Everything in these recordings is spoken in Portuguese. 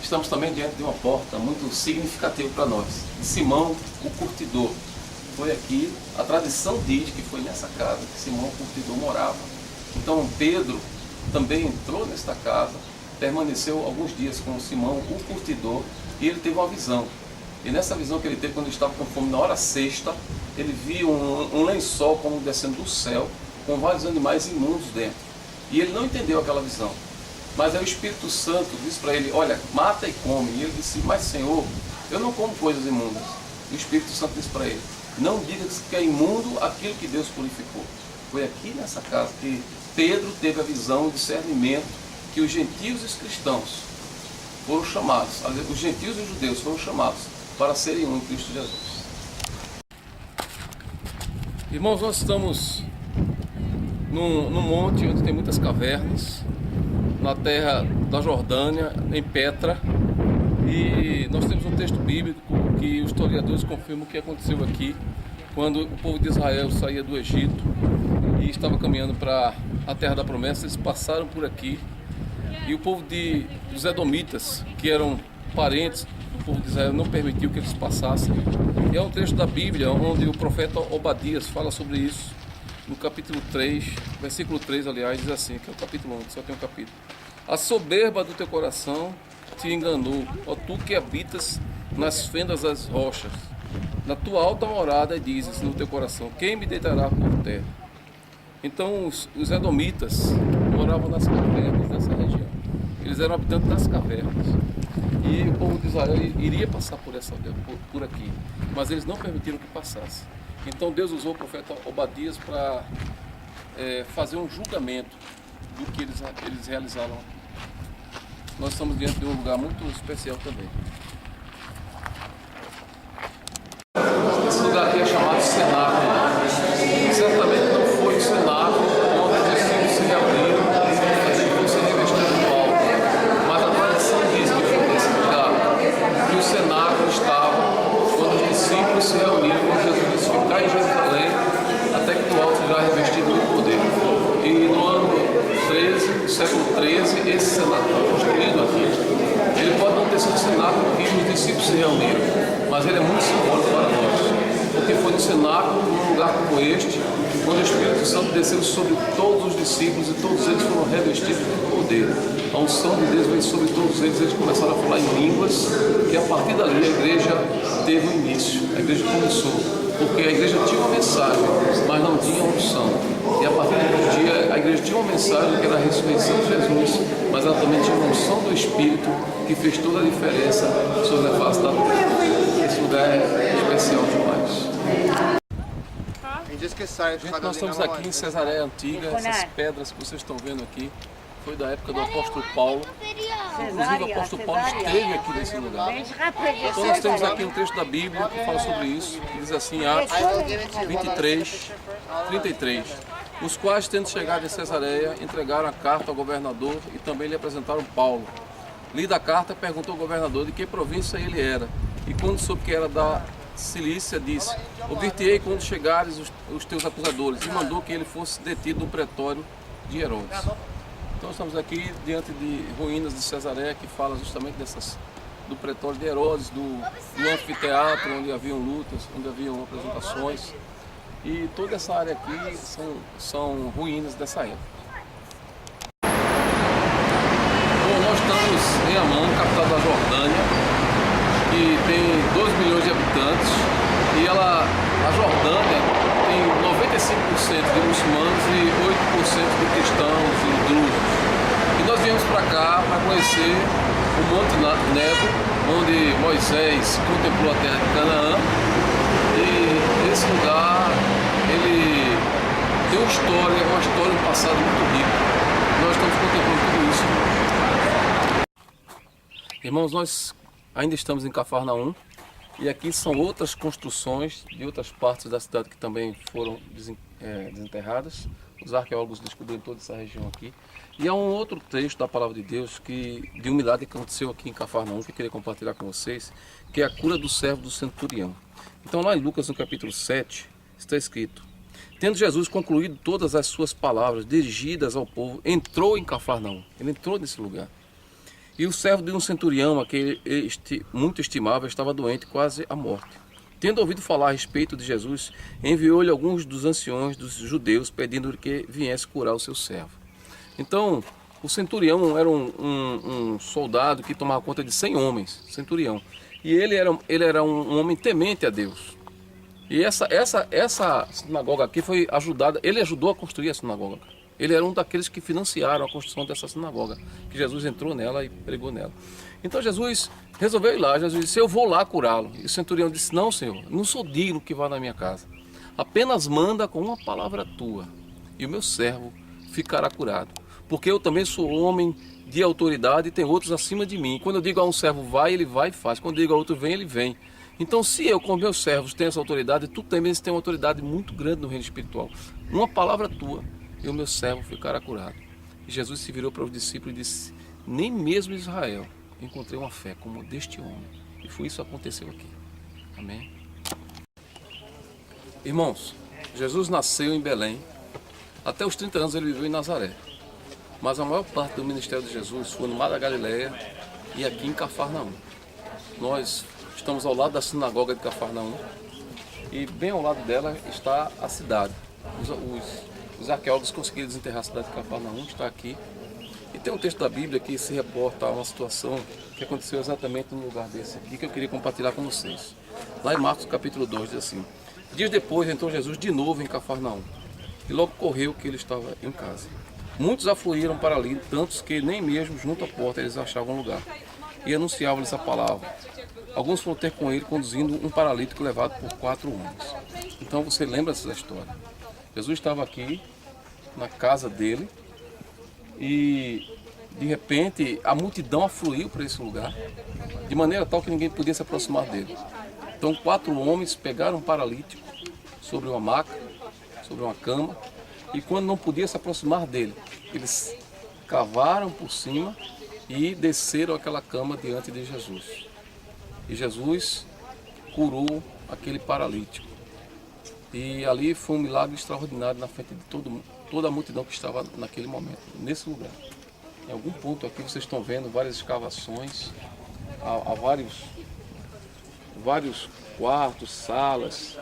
Estamos também diante de uma porta muito significativa para nós, de Simão, o curtidor. Foi aqui, a tradição diz que foi nessa casa que Simão, o curtidor, morava. Então Pedro também entrou nesta casa, permaneceu alguns dias com Simão, o curtidor, e ele teve uma visão. E nessa visão que ele teve, quando ele estava com fome, na hora sexta, ele viu um lençol como descendo do céu, com vários animais imundos dentro. E ele não entendeu aquela visão. Mas aí o Espírito Santo disse para ele, olha, mata e come. E ele disse, mas Senhor, eu não como coisas imundas. E o Espírito Santo disse para ele, não diga que é imundo aquilo que Deus purificou. Foi aqui nessa casa que Pedro teve a visão e o discernimento que os gentios e os cristãos foram chamados, os gentios e os judeus foram chamados para serem um em Cristo Jesus. Irmãos, nós estamos num monte onde tem muitas cavernas, na terra da Jordânia, em Petra, e nós temos um texto bíblico que os historiadores confirmam que aconteceu aqui, quando o povo de Israel saía do Egito e estava caminhando para a terra da promessa. Eles passaram por aqui, e o povo dos Edomitas, que eram parentes do povo de Israel, não permitiu que eles passassem. E é um trecho da Bíblia onde o profeta Obadias fala sobre isso, no capítulo 3, versículo 3, aliás, diz assim, que é o capítulo 1, só tem um capítulo. A soberba do teu coração te enganou, ó tu que habitas nas fendas das rochas. Na tua alta morada dizes no teu coração, quem me deitará por terra? Então os edomitas moravam nas cavernas dessa região. Eles eram habitantes das cavernas. E o povo de Israel iria passar por aqui, mas eles não permitiram que passasse. Então Deus usou o profeta Obadias para fazer um julgamento do que eles realizaram aqui. Nós estamos diante de um lugar muito especial também. Esse lugar aqui é chamado cenáculo. Certamente não foi o cenáculo onde os discípulos se reuniram e fossem revestidos do alto, mas a tradição diz que foi nesse lugar que o cenáculo estava quando os discípulos se reuniram, quando Jesus disse ficar em Jerusalém até que do alto será revestido do poder. E no ano 13, século 13, esse cenáculo construído aqui, ele pode não ter sido o cenáculo que os discípulos se reuniram, mas ele é muito simbólico para nós, porque foi no cenáculo, num lugar como este, onde o Espírito Santo desceu sobre todos os discípulos e todos eles foram revestidos de poder. A unção de Deus veio sobre todos eles começaram a falar em línguas, e a partir dali a igreja teve um início, a igreja começou, porque a igreja tinha uma mensagem, mas não tinha unção. E a partir daquele dia a igreja tinha uma mensagem que era a ressurreição de Jesus, mas ela também tinha uma unção do Espírito que fez toda a diferença sobre a face da terra. Esse lugar é especial demais. Gente, nós estamos aqui em Cesareia Antiga. Essas pedras que vocês estão vendo aqui foi da época do apóstolo Paulo. Inclusive o apóstolo Paulo esteve aqui nesse lugar. Então nós temos aqui um texto da Bíblia que fala sobre isso, que diz assim, Atos 23, 33. Os quais, tendo chegado em Cesareia, entregaram a carta ao governador e também lhe apresentaram Paulo. Lida a carta, perguntou ao governador de que província ele era, e quando soube que era da Cilícia, disse, ouvir-te-ei quando chegares os teus acusadores, e mandou que ele fosse detido no pretório de Herodes. Então estamos aqui diante de ruínas de Cesareia, que fala justamente do pretório de Herodes, do anfiteatro, onde haviam lutas, onde haviam apresentações. E toda essa área aqui são ruínas dessa época. Bom, nós estamos em Amman, capital da Jordânia, que tem 2 milhões de habitantes, e a Jordânia tem 95% de muçulmanos e 8% de cristãos e drusos. E nós viemos para cá para conhecer o Monte Nebo, onde Moisés contemplou a terra de Canaã. E esse lugar, ele tem uma história, um passado muito rico. Nós estamos contemplando tudo isso. Irmãos, nós ainda estamos em Cafarnaum, e aqui são outras construções de outras partes da cidade que também foram desenterradas. Os arqueólogos descobriram toda essa região aqui. E há um outro texto da Palavra de Deus, de um milagre que aconteceu aqui em Cafarnaum, que eu queria compartilhar com vocês, que é a cura do servo do centurião. Então lá em Lucas, no capítulo 7, está escrito, tendo Jesus concluído todas as suas palavras dirigidas ao povo, entrou em Cafarnaum. Ele entrou nesse lugar. E o servo de um centurião, aquele muito estimável, estava doente, quase à morte. Tendo ouvido falar a respeito de Jesus, enviou-lhe alguns dos anciões dos judeus, pedindo que viesse curar o seu servo. Então, o centurião era um soldado que tomava conta de 100 homens, centurião. E ele era um homem temente a Deus. E essa sinagoga aqui foi ajudada, ele ajudou a construir a sinagoga. Ele era um daqueles que financiaram a construção dessa sinagoga, que Jesus entrou nela e pregou nela. Então Jesus resolveu ir lá, Jesus disse, eu vou lá curá-lo. E o centurião disse, não, Senhor, não sou digno que vá na minha casa. Apenas manda com uma palavra tua, e o meu servo ficará curado. Porque eu também sou homem de autoridade e tem outros acima de mim. Quando eu digo a um servo vai, ele vai e faz. Quando eu digo a outro vem, ele vem. Então se eu com meus servos tenho essa autoridade, tu também tens uma autoridade muito grande no reino espiritual. Uma palavra tua, e o meu servo ficará curado. E Jesus se virou para os discípulos e disse, nem mesmo em Israel encontrei uma fé como deste homem. E foi isso que aconteceu aqui. Amém? Irmãos, Jesus nasceu em Belém. Até os 30 anos ele viveu em Nazaré. Mas a maior parte do ministério de Jesus foi no Mar da Galileia e aqui em Cafarnaum. Nós estamos ao lado da sinagoga de Cafarnaum e bem ao lado dela está a cidade. Os arqueólogos conseguiram desenterrar a cidade de Cafarnaum, está aqui. E tem um texto da Bíblia que se reporta a uma situação que aconteceu exatamente no lugar desse aqui, que eu queria compartilhar com vocês. Lá em Marcos capítulo 2 diz assim, dias depois entrou Jesus de novo em Cafarnaum e logo correu que ele estava em casa. Muitos afluíram para ali, tantos que nem mesmo junto à porta eles achavam lugar. E anunciavam-lhes a palavra. Alguns foram ter com ele, conduzindo um paralítico levado por 4 homens. Então você lembra dessa história. Jesus estava aqui, na casa dele, e de repente a multidão afluiu para esse lugar, de maneira tal que ninguém podia se aproximar dele. Então 4 homens pegaram um paralítico sobre uma maca, sobre uma cama, e quando não podia se aproximar dele, eles cavaram por cima e desceram aquela cama diante de Jesus. E Jesus curou aquele paralítico. E ali foi um milagre extraordinário na frente de toda a multidão que estava naquele momento, nesse lugar. Em algum ponto aqui vocês estão vendo várias escavações, há vários quartos, salas.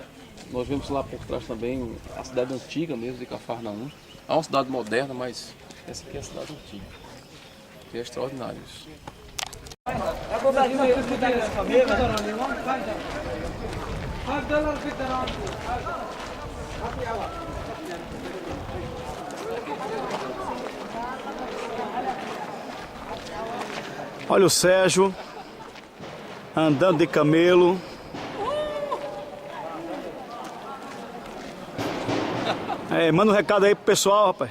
Nós vemos lá por trás também a cidade antiga mesmo de Cafarnaum. É uma cidade moderna, mas essa aqui é a cidade antiga. E é extraordinário isso. Olha o Sérgio andando de camelo. Manda um recado aí pro pessoal, rapaz.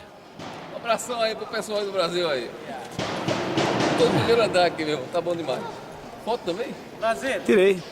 Um abração aí pro pessoal aí do Brasil aí. Tô primeiro andar aqui mesmo, tá bom demais. Foto também? Prazer. Tirei.